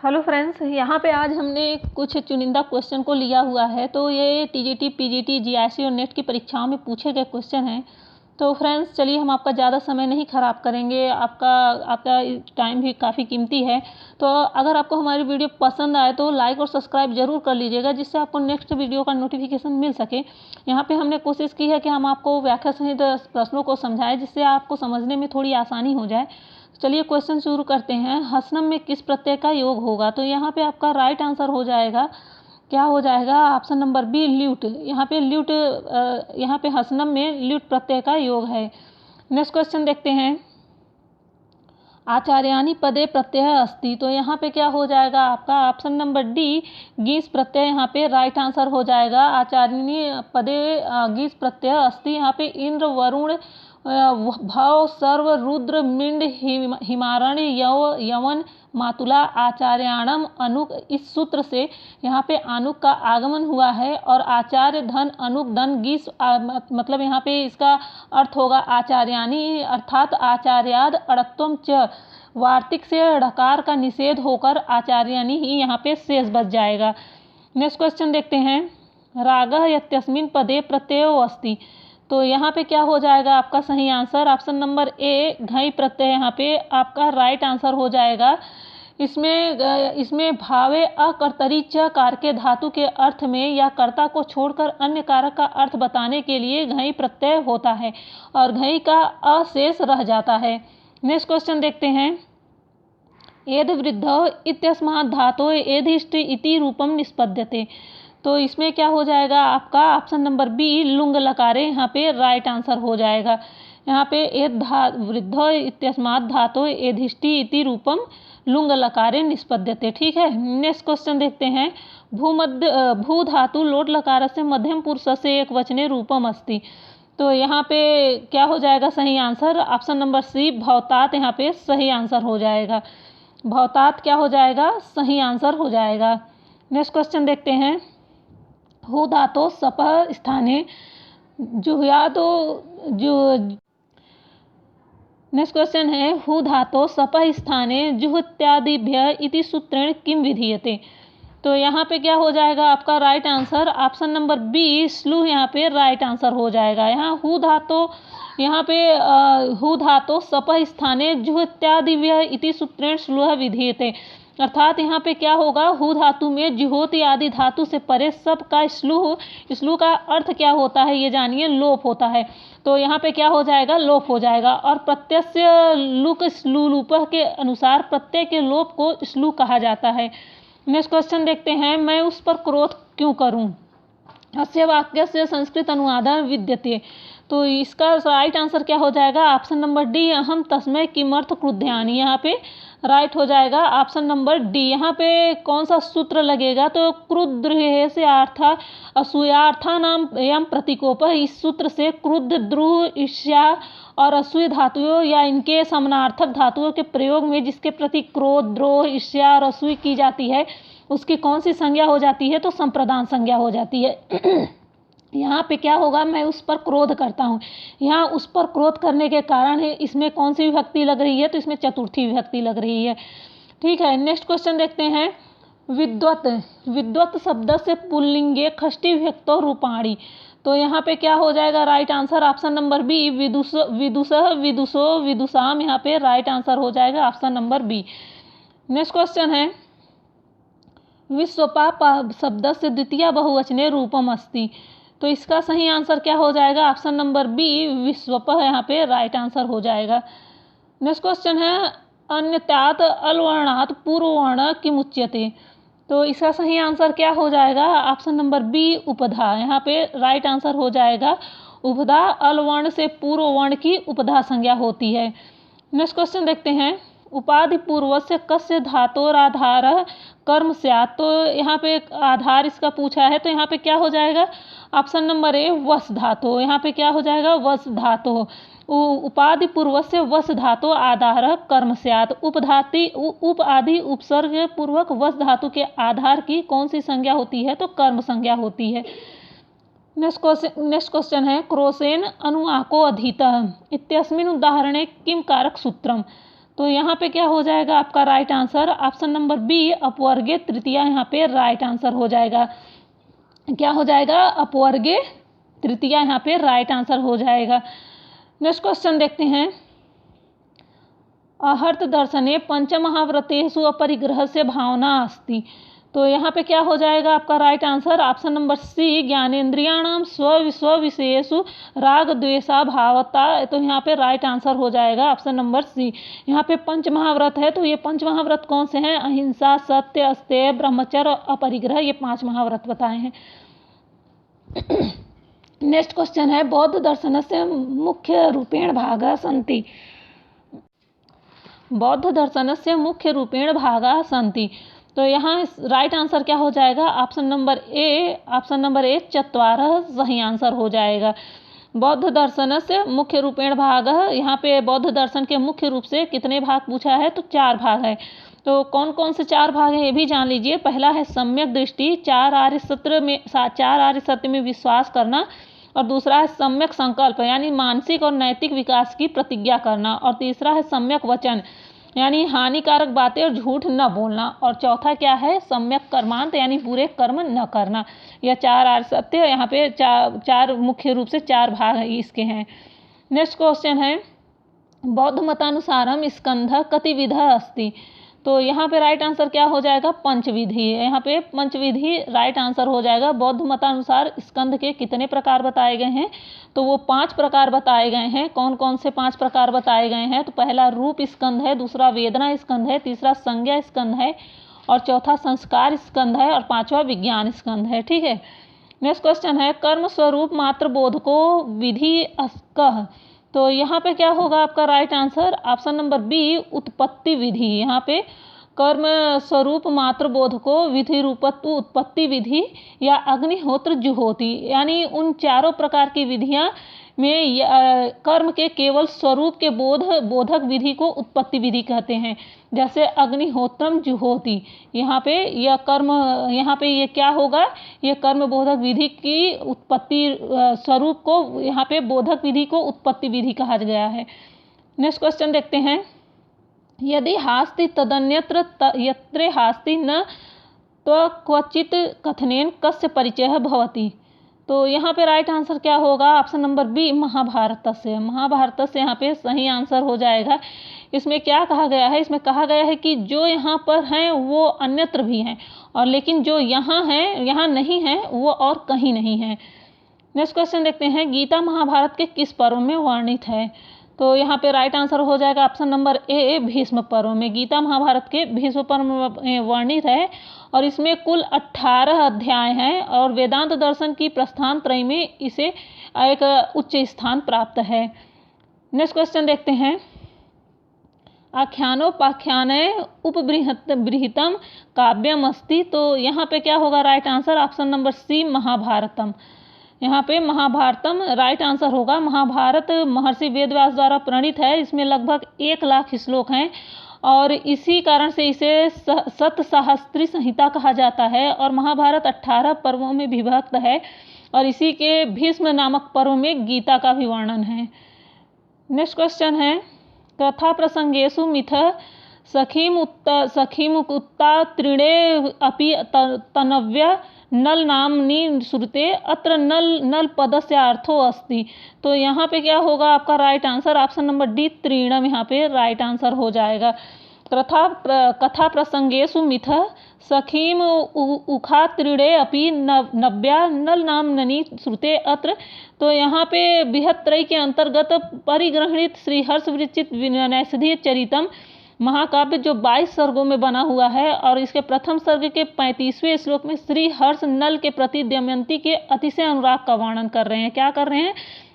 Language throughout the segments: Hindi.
हेलो फ्रेंड्स, यहाँ पे आज हमने कुछ चुनिंदा क्वेश्चन को लिया हुआ है। तो ये टीजीटी, पीजीटी, जीआईसी और नेट की परीक्षाओं में पूछे गए क्वेश्चन हैं। तो फ्रेंड्स चलिए, हम आपका ज़्यादा समय नहीं ख़राब करेंगे। आपका टाइम भी काफ़ी कीमती है। तो अगर आपको हमारी वीडियो पसंद आए तो लाइक और सब्सक्राइब ज़रूर कर लीजिएगा, जिससे आपको नेक्स्ट वीडियो का नोटिफिकेशन मिल सके। यहाँ पे हमने कोशिश की है कि हम आपको व्याख्या सहित प्रश्नों को समझाएं, जिससे आपको समझने में थोड़ी आसानी हो जाए। चलिए क्वेश्चन शुरू करते हैं। हसनम में किस प्रत्यय का योग होगा? तो यहाँ पे आपका राइट आंसर हो जाएगा, क्या हो जाएगा? ऑप्शन नंबर बी, ल्यूट। यहाँ पे ल्यूट, यहाँ पे हसनम में ल्यूट प्रत्यय का योग है। नेक्स्ट क्वेश्चन देखते हैं। आचार्यानि पदे प्रत्यय अस्ति। तो यहाँ पे क्या हो जाएगा आपका? ऑप्शन नंबर डी, गीस प्रत्यय यहाँ पे राइट आंसर हो जाएगा। आचार्यानि पदे गीस प्रत्यय अस्ति। यहाँ पे इंद्र, वरुण, भव, सर्व, रुद्र, मिंड, हिमारण्य, यवन, मातुला, आचार्याणम, अनुक। इस सूत्र से यहाँ पे अनुक का आगमन हुआ है। और आचार्य, धन, अनुक, धन, गीस, मतलब यहाँ पे इसका अर्थ होगा आचार्यानि, अर्थात आचार्याद अड़त्वम च। वार्तिक से ढकार का निषेध होकर आचार्यानि ही यहाँ पे शेष बच जाएगा। नेक्स्ट क्वेश्चन देखते हैं। रागः यस्मिन् पदे प्रत्ययो अस्ति। तो यहाँ पे क्या हो जाएगा आपका सही answer? Option number A, Ghai प्रत्यय यहाँ पे आपका राइट आंसर हो जाएगा। इसमें भावे अकर्तरी च कार के धातु के अर्थ में या कर्ता को छोड़कर अन्य कारक का अर्थ बताने के लिए घई प्रत्यय होता है और घई का अशेष रह जाता है। नेक्स्ट क्वेश्चन देखते हैं। एद वृद्ध इत्यस्मात् धातोः एधिष्ठ इति रूपम निष्पद्यते। तो इसमें क्या हो जाएगा आपका? ऑप्शन नंबर बी, लुंग लकारे यहाँ पे राइट आंसर हो जाएगा। यहाँ पे एद वृद्ध इत्यस्मात् धातोः एधिष्ठि इति रूपम लुंग लकारे निष्पद्यते। ठीक है। नेक्स्ट क्वेश्चन देखते हैं। भू धातु लोट लकार से मध्यम पुरुष से एक वचने रूपम अस्ति। तो यहाँ पे क्या हो जाएगा सही आंसर? ऑप्शन नंबर सी, भवतात यहाँ पे सही आंसर हो जाएगा। भवतात क्या हो जाएगा? सही आंसर हो जाएगा। नेक्स्ट क्वेश्चन देखते हैं। हु धातो सपः स्थाने जुह्यातो नेक्स्ट क्वेश्चन है। हु धातो सपः स्थाने जुह्यादिभ्यः इति सूत्रेण किम विधीयते। तो यहाँ पे क्या हो जाएगा आपका right answer? Option number B, स्लू यहाँ पे राइट आंसर हो जाएगा। यहाँ हु धातो सपः स्थाने जुह्यादिभ्यः इति सूत्रेण स्लुः विधीयते। अर्थात यहाँ पे क्या होगा? हु धातु में जुहोति आदि धातु से परे सब का स्लू का अर्थ क्या होता है ये जानिए, लोप होता है। तो यहाँ पे क्या हो जाएगा? लोप हो जाएगा। और प्रत्यय लुक स्लू लूपः के अनुसार प्रत्यय के लोप को स्लू कहा जाता है। नेक्स्ट क्वेश्चन देखते हैं। मैं उस पर क्रोध क्यों करूं? अस्य वाक्य से संस्कृत अनुवादः विद्यते। तो इसका राइट आंसर क्या हो जाएगा? ऑप्शन नंबर डी, अहम तस्मै किमर्थ क्रुध्यानि। यहाँ पे राइट हो जाएगा ऑप्शन नंबर डी। यहाँ पे कौन सा सूत्र लगेगा? तो क्रुद्ध से अर्था असूयार्था नाम एवं प्रतीकोप। इस सूत्र से क्रुद्ध, द्रुह, ईर्ष्या और असूय धातुओं या इनके समानार्थक धातुओं के प्रयोग में जिसके प्रति क्रोध, द्रोह, ईर्ष्या और असूय की जाती है, उसकी कौन सी संज्ञा हो जाती है? तो संप्रदान संज्ञा हो जाती है। यहाँ पे क्या होगा? मैं उस पर क्रोध करता हूँ। यहाँ उस पर क्रोध करने के कारण है, इसमें कौन सी विभक्ति लग रही है? तो इसमें चतुर्थी विभक्ति लग रही है। ठीक है। नेक्स्ट क्वेश्चन देखते हैं। विद्वत शब्द से पुल्लिंगे षष्ठी विभक्तो रूपाणी। तो यहाँ पे क्या हो जाएगा right answer? Option number B, विदुषः, विदुषो, विदुषाम। यहाँ पे राइट आंसर हो जाएगा option number B. Next question है। विश्वपा शब्द से द्वितीय बहुवचने रूपम अस्ति। तो इसका सही आंसर क्या हो जाएगा? ऑप्शन नंबर बी, विश्वपः यहाँ पे राइट आंसर हो जाएगा। नेक्स्ट क्वेश्चन है। अन्यतात अलवर्णात् पूर्ववर्ण किमुच्यते। तो इसका सही आंसर क्या हो जाएगा? ऑप्शन नंबर बी, उपधा। यहाँ पे राइट आंसर हो जाएगा। उपधा अलवर्ण से पूर्व वर्ण की उपधा संज्ञा होती है। नेक्स्ट क्वेश्चन देखते हैं। उपाधि पूर्वस्य कस्य धातोराधारः कर्म स्यात्। तो यहाँ पे आधार इसका पूछा है, तो यहाँ पे क्या हो जाएगा? ऑप्शन नंबर ए, वस धातु। यहाँ पे क्या हो जाएगा? वस धातु। उपाधि पूर्वस्य वस धातु आधारः कर्म स्यात्। उप आदि उपसर्ग पूर्वक वस धातु के आधार की कौन सी संज्ञा होती है? तो कर्म संज्ञा होती है। नेक्स्ट क्वेश्चन है। क्रोशेन अनुआको अधीतः इत्यस्मिन् उदाहरणे किम कारक सूत्रम। तो यहाँ पे क्या हो जाएगा आपका right answer option number B अपवर्गीय तृतीया यहाँ पे राइट आंसर हो जाएगा। क्या हो जाएगा? अपवर्गीय तृतीया यहाँ पे राइट आंसर हो जाएगा। नेक्स्ट क्वेश्चन देखते हैं। अहर्त दर्शने पंचमहाव्रतेषु अपरिग्रहस्य भावना अस्ति। तो यहाँ पे क्या हो जाएगा आपका right answer option number C ज्ञानेन्द्रियाणाम स्वविषयेषु राग द्वेषा भावता। तो यहाँ पे राइट आंसर हो जाएगा ऑप्शन नंबर सी। यहाँ पे पंच महाव्रत है, तो ये पंच महाव्रत कौन से हैं? अहिंसा, सत्य, अस्तेय, ब्रह्मचर्य, अपरिग्रह, ये 5 महाव्रत बताए हैं। नेक्स्ट क्वेश्चन है बौद्ध दर्शनस्य मुख्य रूपेण भागः सन्ति। बौद्ध दर्शनस्य मुख्य रूपेण भागः सन्ति। तो यहाँ राइट आंसर क्या हो जाएगा? ऑप्शन नंबर ए चत्वारः सही आंसर हो जाएगा। बौद्ध दर्शन से मुख्य रूपेण भागः, यहाँ पे बौद्ध दर्शन के मुख्य रूप से कितने भाग पूछा है? तो 4 भाग है। तो कौन कौन से 4 भाग हैं ये भी जान लीजिए। पहला है सम्यक दृष्टि, 4 आर्य सत्य में विश्वास करना, और दूसरा है सम्यक संकल्प यानी मानसिक और नैतिक विकास की प्रतिज्ञा करना, और तीसरा है सम्यक वचन यानी हानिकारक बातें और झूठ न बोलना, और चौथा क्या है? सम्यक कर्मांत यानी बुरे कर्म न करना। यह 4 आर्य सत्य यहाँ पे 4 मुख्य रूप से 4 भाग इसके हैं। नेक्स्ट क्वेश्चन है बौद्ध मतानुसारम स्कंध कतिविधः अस्ति। तो यहाँ पे राइट आंसर क्या हो जाएगा? पंचविधि। यहाँ पे पंचविधि राइट आंसर हो जाएगा। बौद्ध मतानुसार स्कंद के कितने प्रकार बताए गए हैं? तो वो 5 प्रकार बताए गए हैं। कौन कौन से 5 प्रकार बताए गए हैं? तो पहला रूप स्कंद है, दूसरा वेदना स्कंद है, तीसरा संज्ञा स्कंद है, और चौथा संस्कार स्कंद है, और 5वां विज्ञान स्कंद है। ठीक है। नेक्स्ट क्वेश्चन है कर्म स्वरूप मात्र बोध को विधि कह। तो यहाँ पे क्या होगा आपका right answer? Option number B उत्पत्ति विधि। यहाँ पे कर्म स्वरूप मात्र बोध को विधि रूपत्व उत्पत्ति विधि या अग्निहोत्र जुहोति यानी उन 4 प्रकार की विधियाँ में कर्म के केवल स्वरूप के बोधक विधि को उत्पत्ति विधि कहते हैं। जैसे अग्निहोत्रम जुहोति, यहाँ पे यह कर्म, यहाँ पे ये क्या होगा? ये कर्म बोधक विधि की उत्पत्ति स्वरूप को यहाँ पे बोधक विधि को उत्पत्ति विधि कहा गया है। नेक्स्ट क्वेश्चन देखते हैं। यदि हास्ति तदन्यत्र यत्रे हास्ति न तो क्वचित कथनेन कस्य परिचयः भवति। तो यहाँ पे राइट आंसर क्या होगा? ऑप्शन नंबर बी महाभारत से। महाभारत से यहाँ पे सही आंसर हो जाएगा। इसमें क्या कहा गया है? इसमें कहा गया है कि जो यहाँ पर हैं वो अन्यत्र भी हैं, और लेकिन जो यहाँ हैं यहाँ नहीं हैं वो और कहीं नहीं है। नेक्स्ट क्वेश्चन देखते हैं। गीता महाभारत के किस पर्व में वर्णित है? तो यहाँ पे राइट आंसर हो जाएगा ऑप्शन नंबर ए भीष्म पर्व में। गीता महाभारत के भीष्म पर्व में वर्णित है, और इसमें कुल 18 अध्याय हैं, और वेदांत दर्शन की प्रस्थान त्रयी में इसे एक उच्च स्थान प्राप्त है। नेक्स्ट क्वेश्चन देखते हैं। आख्यानोपाख्याने उपबृहतम काव्यम अस्ति। तो यहाँ पे क्या होगा right answer? Option number C Mahabharatam. यहाँ पे महाभारतम राइट आंसर होगा। महाभारत महर्षि वेदव्यास द्वारा प्रणीत है। इसमें लगभग 1 लाख श्लोक हैं, और इसी कारण से इसे सतसहस्त्री संहिता कहा जाता है, और महाभारत 18 पर्वों में विभक्त है, और इसी के भीष्म नामक पर्व में गीता का भी वर्णन है। नेक्स्ट क्वेश्चन है। कथा प्रसंगेषु मिथ सखीमुक्ता त्रीणे अपि तनव्य नल नामनी श्रुते अत्र नल पदस्य अर्थो अस्ति। तो यहाँ पे क्या होगा आपका right answer? Option number D त्रीणम यहाँ पे राइट आंसर हो जाएगा। कथा प्रसंगेषु मिथ सखीम उखा त्रीणे अपि नव्या नल नामनी श्रुते अत्र। तो यहाँ पे बृहत्त्रयी के अंतर्गत परिग्रहित श्री हर्ष विरचित नैषधीय चरितम महाकाव्य जो 22 सर्गों में बना हुआ है, और इसके प्रथम सर्ग के 35वें श्लोक में श्री हर्ष नल के प्रति दमयंती के अतिशय अनुराग का वर्णन कर रहे हैं। क्या कर रहे हैं?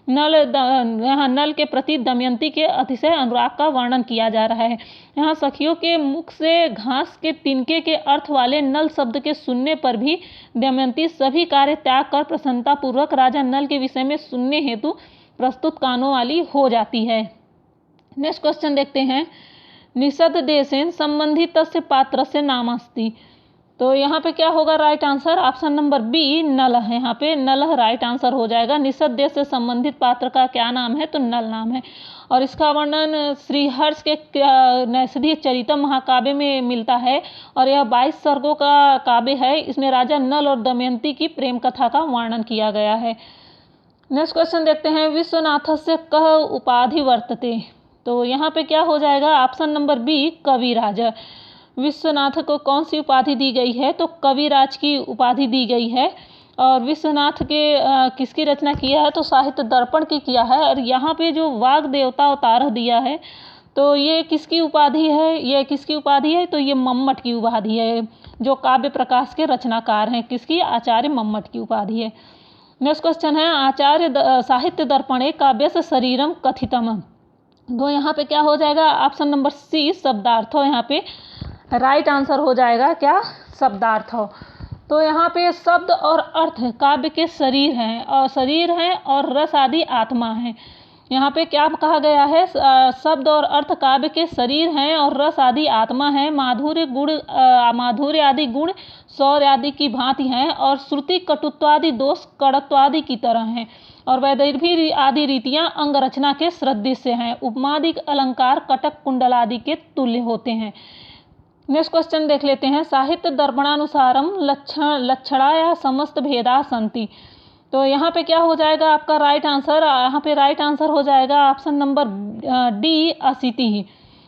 यहाँ नल के प्रति दमयंती के अतिशय अनुराग का वर्णन किया जा रहा है। यहाँ सखियों के मुख से घास के तिनके के अर्थ वाले नल शब्द के सुनने पर भी दमयंती सभी कार्य त्याग कर प्रसन्नतापूर्वक राजा नल के विषय में सुनने हेतु प्रस्तुत कानों वाली हो जाती है। नेक्स्ट क्वेश्चन देखते हैं। निषद देशेन संबंधितस्य पात्रस्य नाम अस्ति। तो यहाँ पे क्या होगा right answer, option number B नल है। यहाँ पे नल राइट आंसर हो जाएगा। निषद देश से संबंधित पात्र का क्या नाम है, तो नल नाम है। और इसका वर्णन श्रीहर्ष के नैषधि चरितम महाकाव्य में मिलता है और यह 22 सर्गों का काव्य है। इसमें राजा नल और दमयंती की प्रेम कथा का वर्णन किया गया है। नेक्स्ट क्वेश्चन देखते हैं, विश्वनाथस्य कः उपाधि वर्तते। तो यहाँ पे क्या हो जाएगा, ऑप्शन नंबर बी कविराज। विश्वनाथ को कौन सी उपाधि दी गई है, तो कविराज की उपाधि दी गई है। और विश्वनाथ के किसकी रचना किया है, तो साहित्य दर्पण की किया है। और यहाँ पे जो वाग देवता अवतार दिया है, तो ये किसकी उपाधि है, ये किसकी उपाधि है, तो ये मम्मट की उपाधि है, जो काव्य प्रकाश के रचनाकार हैं। किसकी, आचार्य मम्मट की उपाधि है। नेक्स्ट क्वेश्चन है, आचार्य साहित्य दर्पणे काव्य से शरीरम कथितम। तो यहाँ पे क्या हो जाएगा, ऑप्शन नंबर सी शब्दार्थ हो। यहाँ पे राइट आंसर हो जाएगा क्या, शब्दार्थ हो। तो यहाँ पे शब्द और अर्थ काव्य के शरीर हैं, और शरीर हैं और रस आदि आत्मा है। यहाँ पे क्या कहा गया है, शब्द और अर्थ काव्य के शरीर हैं और रस आदि आत्मा है। माधुर्य आदि गुण शौर्य आदि की भांति हैं और श्रुति कटुत्वादि दोष कड़त्वादि की तरह हैं। और वैदर्भी आदि रीतियाँ अंग रचना के सदृश हैं। उपमादि अलंकार कटक कुंडल आदि के तुल्य होते हैं। नेक्स्ट क्वेश्चन देख लेते हैं, साहित्य दर्पणानुसारम लक्षणाया समस्त भेदा संति। तो यहाँ पे क्या हो जाएगा आपका राइट आंसर, यहाँ पे राइट आंसर हो जाएगा ऑप्शन नंबर डी अशीति।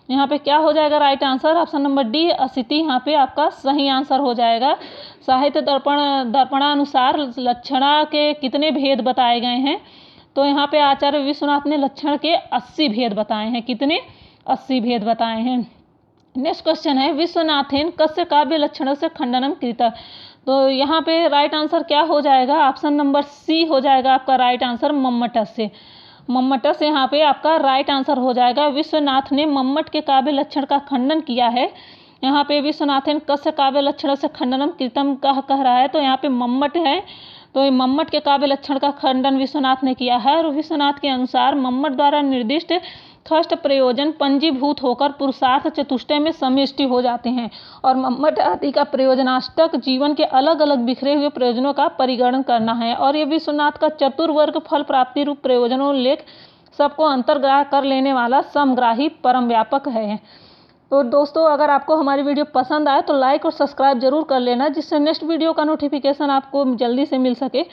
यहाँ पे क्या हो जाएगा right answer, option number D अशीति यहाँ पे आपका सही आंसर हो जाएगा। साहित्य दर्पणानुसार लक्षणा के कितने भेद बताए गए हैं, तो यहाँ पे आचार्य विश्वनाथ ने लक्षण के 80 भेद बताए हैं। कितने, 80 भेद बताए हैं। नेक्स्ट क्वेश्चन है, विश्वनाथेन कस्य काव्य लक्षण से खंडनम कृत। तो यहाँ पे राइट आंसर क्या हो जाएगा, ऑप्शन नंबर सी हो जाएगा आपका राइट आंसर, मम्मटस से। मम्मटस यहाँ पे आपका राइट आंसर हो जाएगा। विश्वनाथ ने मम्मट के काव्य लक्षण का खंडन किया है। यहाँ पे विश्वनाथेन कस्य काव्य लक्षण से खंडनम कृतम कह रहा है, तो यहाँ पे मम्मट है, तो मम्मट के काव्य लक्षण का खंडन विश्वनाथ ने किया है। और विश्वनाथ के अनुसार मम्मट द्वारा निर्दिष्ट खष्ट प्रयोजन पंजीभूत होकर पुरुषार्थ चतुष्टय में समिष्टि हो जाते हैं। और मम्मट आदि का प्रयोजनाष्टक जीवन के अलग अलग बिखरे हुए प्रयोजनों का परिगणन करना है। और ये विश्वनाथ का चतुर्वर्ग फल प्राप्ति रूप प्रयोजनोल्लेख सबको अंतर्ग्राह कर लेने वाला समग्राही परम व्यापक है। तो दोस्तों, अगर आपको हमारी वीडियो पसंद आए तो लाइक और सब्सक्राइब जरूर कर लेना, जिससे नेक्स्ट वीडियो का नोटिफिकेशन आपको जल्दी से मिल सके।